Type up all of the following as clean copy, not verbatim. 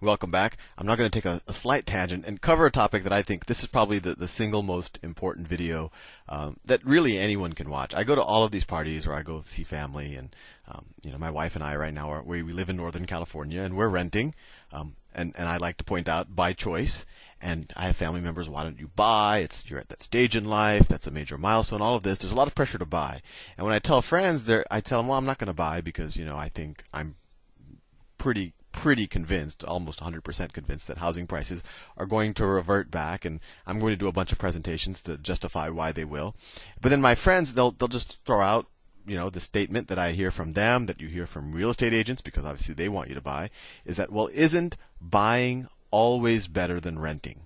Welcome back. I'm now going to take a slight tangent and cover a topic that I think this is probably the single most important video that really anyone can watch. I go to all of these parties, or I go see family, and my wife and I right now we live in Northern California, and we're renting, and I like to point out by choice. And I have family members. Why don't you buy? You're at that stage in life. That's a major milestone. All of this. There's a lot of pressure to buy. And when I tell friends, I tell them, well, I'm not going to buy because I think I'm pretty convinced, almost 100% convinced, that housing prices are going to revert back, and I'm going to do a bunch of presentations to justify why they will. But then my friends, they'll just throw out the statement that I hear from them, that you hear from real estate agents, because obviously they want you to buy, is that, well, isn't buying always better than renting?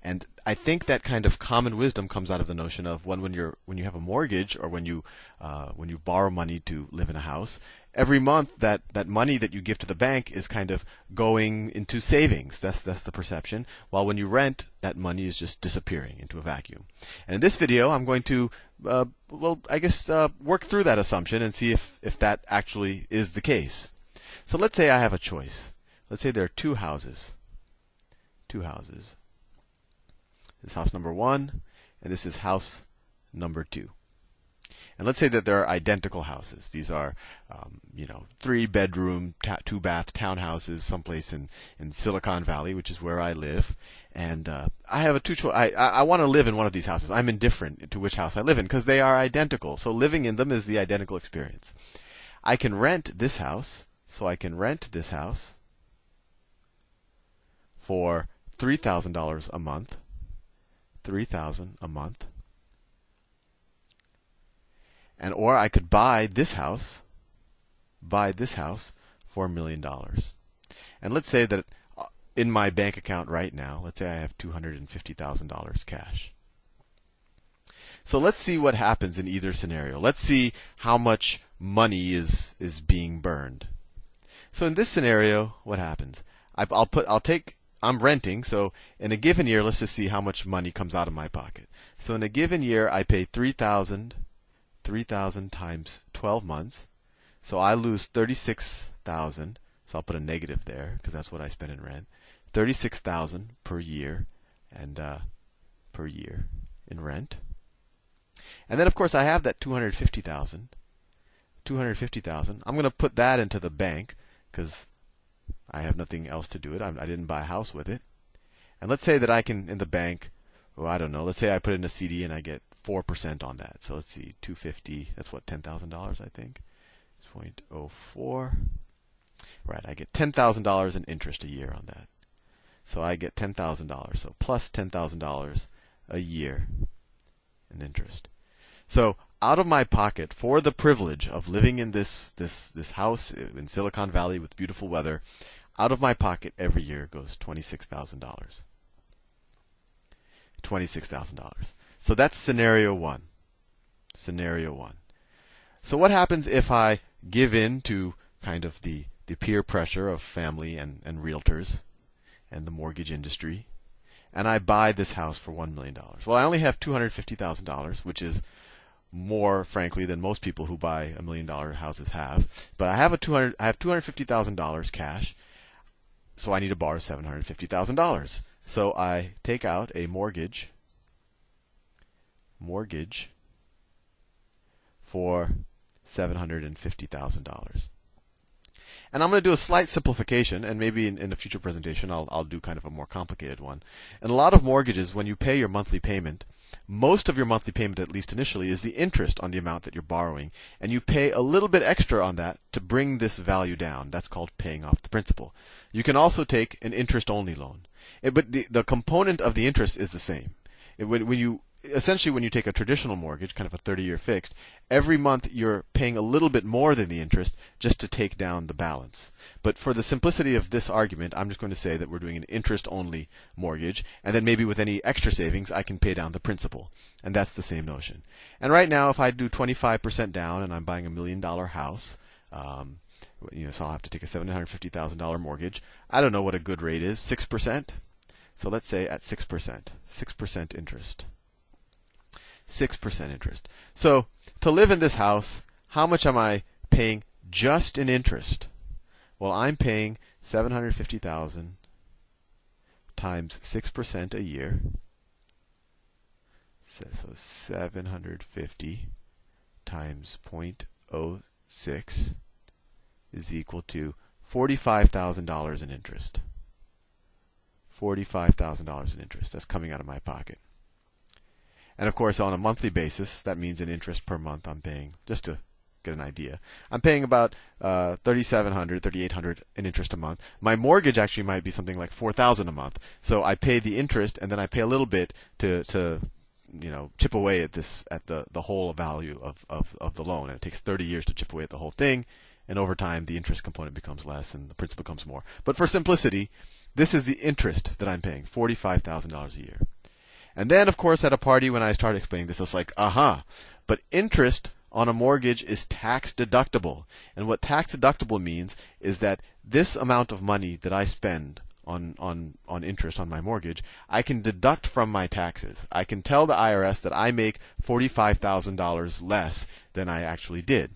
And I think that kind of common wisdom comes out of the notion of when you have a mortgage, or when you borrow money to live in a house, every month that money that you give to the bank is kind of going into savings. That's the perception. While when you rent, that money is just disappearing into a vacuum. And in this video, I'm going to work through that assumption and see if that actually is the case. So let's say I have a choice. Let's say there are two houses. This is house number 1, and this is house number 2. And let's say that they're identical houses. These are, 3-bedroom, 2-bath townhouses, someplace in Silicon Valley, which is where I live. And I have I want to live in one of these houses. I'm indifferent to which house I live in because they are identical. So living in them is the identical experience. I can rent this house. So I can rent this house for $3,000 a month. $3,000 a month. And or I could buy this house for $1 million. And let's say that in my bank account right now, let's say I have $250,000 cash. So let's see what happens in either scenario. Let's see how much money is being burned. So in this scenario, what happens? I'm renting, so in a given year, let's just see how much money comes out of my pocket. So in a given year, I pay $3,000 times 12 months. So I lose $36,000. So I'll put a negative there because that's what I spend in rent. $36,000 per year, and per year in rent. And then of course I have that $250,000. I'm going to put that into the bank because I have nothing else to do it. I didn't buy a house with it. And let's say that I can, in the bank, let's say I put in a CD and I get 4% on that. So let's see, 250, that's what, $10,000, I think. It's 0.04. Right, I get $10,000 in interest a year on that. So I get $10,000. So plus $10,000 a year in interest. So out of my pocket, for the privilege of living in this house in Silicon Valley with beautiful weather, out of my pocket every year goes $26,000. $26,000. So that's scenario 1. Scenario 1. So what happens if I give in to kind of the peer pressure of family and realtors and the mortgage industry, and I buy this house for $1 million? Well, I only have $250,000, which is more, frankly, than most people who buy $1 million houses have. But I have $250,000 cash, so I need to borrow $750,000. So I take out a mortgage for $750,000. And I'm going to do a slight simplification, and maybe in a future presentation I'll do kind of a more complicated one. In a lot of mortgages, when you pay your monthly payment, most of your monthly payment, at least initially, is the interest on the amount that you're borrowing, and you pay a little bit extra on that to bring this value down. That's called paying off the principal. You can also take an interest-only loan, but the component of the interest is the same. Essentially, when you take a traditional mortgage, kind of a 30-year fixed, every month you're paying a little bit more than the interest just to take down the balance. But for the simplicity of this argument, I'm just going to say that we're doing an interest-only mortgage, and then maybe with any extra savings, I can pay down the principal. And that's the same notion. And right now, if I do 25% down and I'm buying $1 million house, so I'll have to take a $750,000 mortgage. I don't know what a good rate is, 6%? So let's say at 6%, 6% interest. 6% interest. So to live in this house, how much am I paying just in interest? Well, I'm paying $750,000 times 6% a year. So 750 times 0.06 is equal to $45,000 in interest. $45,000 in interest. That's coming out of my pocket. And of course, on a monthly basis, that means in interest per month I'm paying, just to get an idea, I'm paying about $3,700, $3,800 in interest a month. My mortgage actually might be something like $4,000 a month. So I pay the interest, and then I pay a little bit to chip away at the whole value of the loan. And it takes 30 years to chip away at the whole thing. And over time, the interest component becomes less and the principal becomes more. But for simplicity, this is the interest that I'm paying, $45,000 a year. And then, of course, at a party when I started explaining this, it's like, but interest on a mortgage is tax deductible. And what tax deductible means is that this amount of money that I spend on interest on my mortgage, I can deduct from my taxes. I can tell the IRS that I make $45,000 less than I actually did.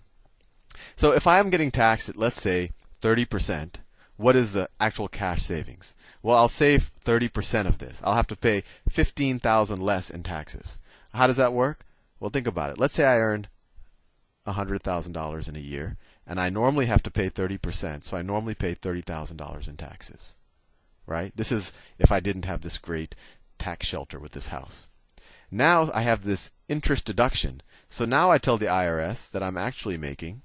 So if I am getting taxed at, let's say, 30%, what is the actual cash savings? Well, I'll save 30% of this. I'll have to pay $15,000 less in taxes. How does that work? Well, think about it. Let's say I earned $100,000 in a year, and I normally have to pay 30%, so I normally pay $30,000 in taxes. Right? This is if I didn't have this great tax shelter with this house. Now I have this interest deduction. So now I tell the IRS that I'm actually making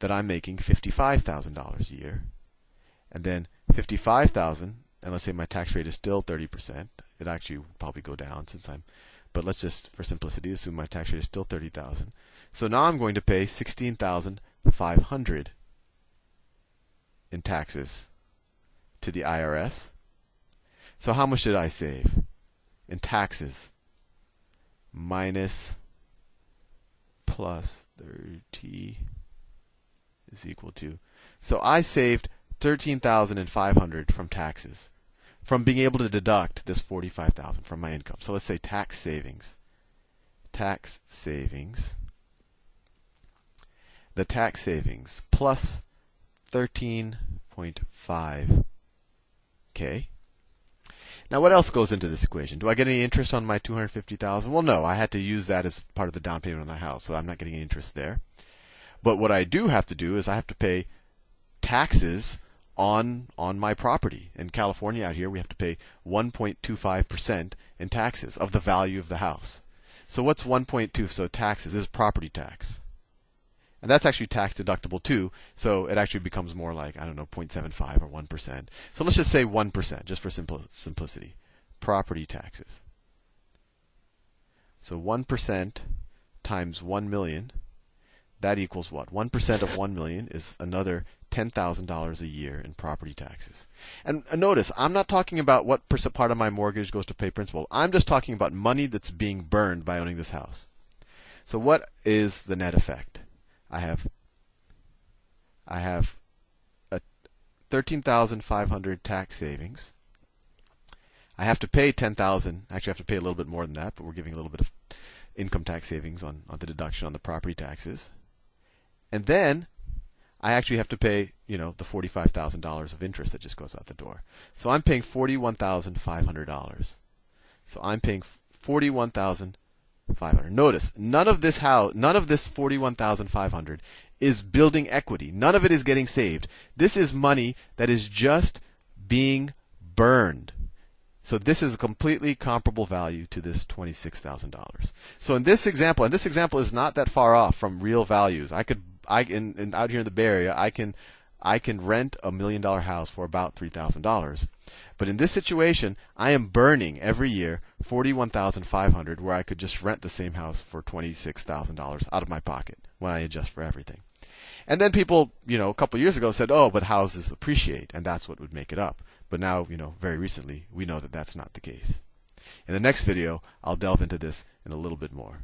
$55,000 a year. And then $55,000, and let's say my tax rate is still 30%. It actually will probably go down but let's just, for simplicity, assume my tax rate is still $30,000. So now I'm going to pay $16,500 in taxes to the IRS. So how much did I save in taxes? Minus plus 30 is equal to. So I saved $13,500 from taxes, from being able to deduct this $45,000 from my income. So let's say tax savings. Tax savings. The tax savings plus 13.5K. Now, what else goes into this equation? Do I get any interest on my $250,000? Well, no. I had to use that as part of the down payment on the house, so I'm not getting any interest there. But what I do have to do is I have to pay taxes on my property. In California out here, we have to pay 1.25% in taxes of the value of the house. So what's 1.2? So taxes is property tax. And that's actually tax deductible too. So it actually becomes more like, 0.75 or 1%. So let's just say 1%, just for simplicity. Property taxes. So 1% times 1 million, that equals what? 1% of 1 million is another $10,000 a year in property taxes. And notice, I'm not talking about what part of my mortgage goes to pay principal. I'm just talking about money that's being burned by owning this house. So what is the net effect? I have a $13,500 tax savings. I have to pay $10,000. Actually, I have to pay a little bit more than that, but we're giving a little bit of income tax savings on the deduction on the property taxes. And then I actually have to pay, the $45,000 of interest that just goes out the door. So I'm paying $41,500. So I'm paying $41,500. Notice, none of this $41,500 is building equity. None of it is getting saved. This is money that is just being burned. So this is a completely comparable value to this $26,000. So in this example, and this example is not that far off from real values. Out here in the Bay Area, I can rent a $1 million house for about $3,000. But in this situation, I am burning every year $41,500, where I could just rent the same house for $26,000 out of my pocket when I adjust for everything. And then people, a couple of years ago said, oh, but houses appreciate, and that's what would make it up. But now, very recently, we know that that's not the case. In the next video, I'll delve into this in a little bit more.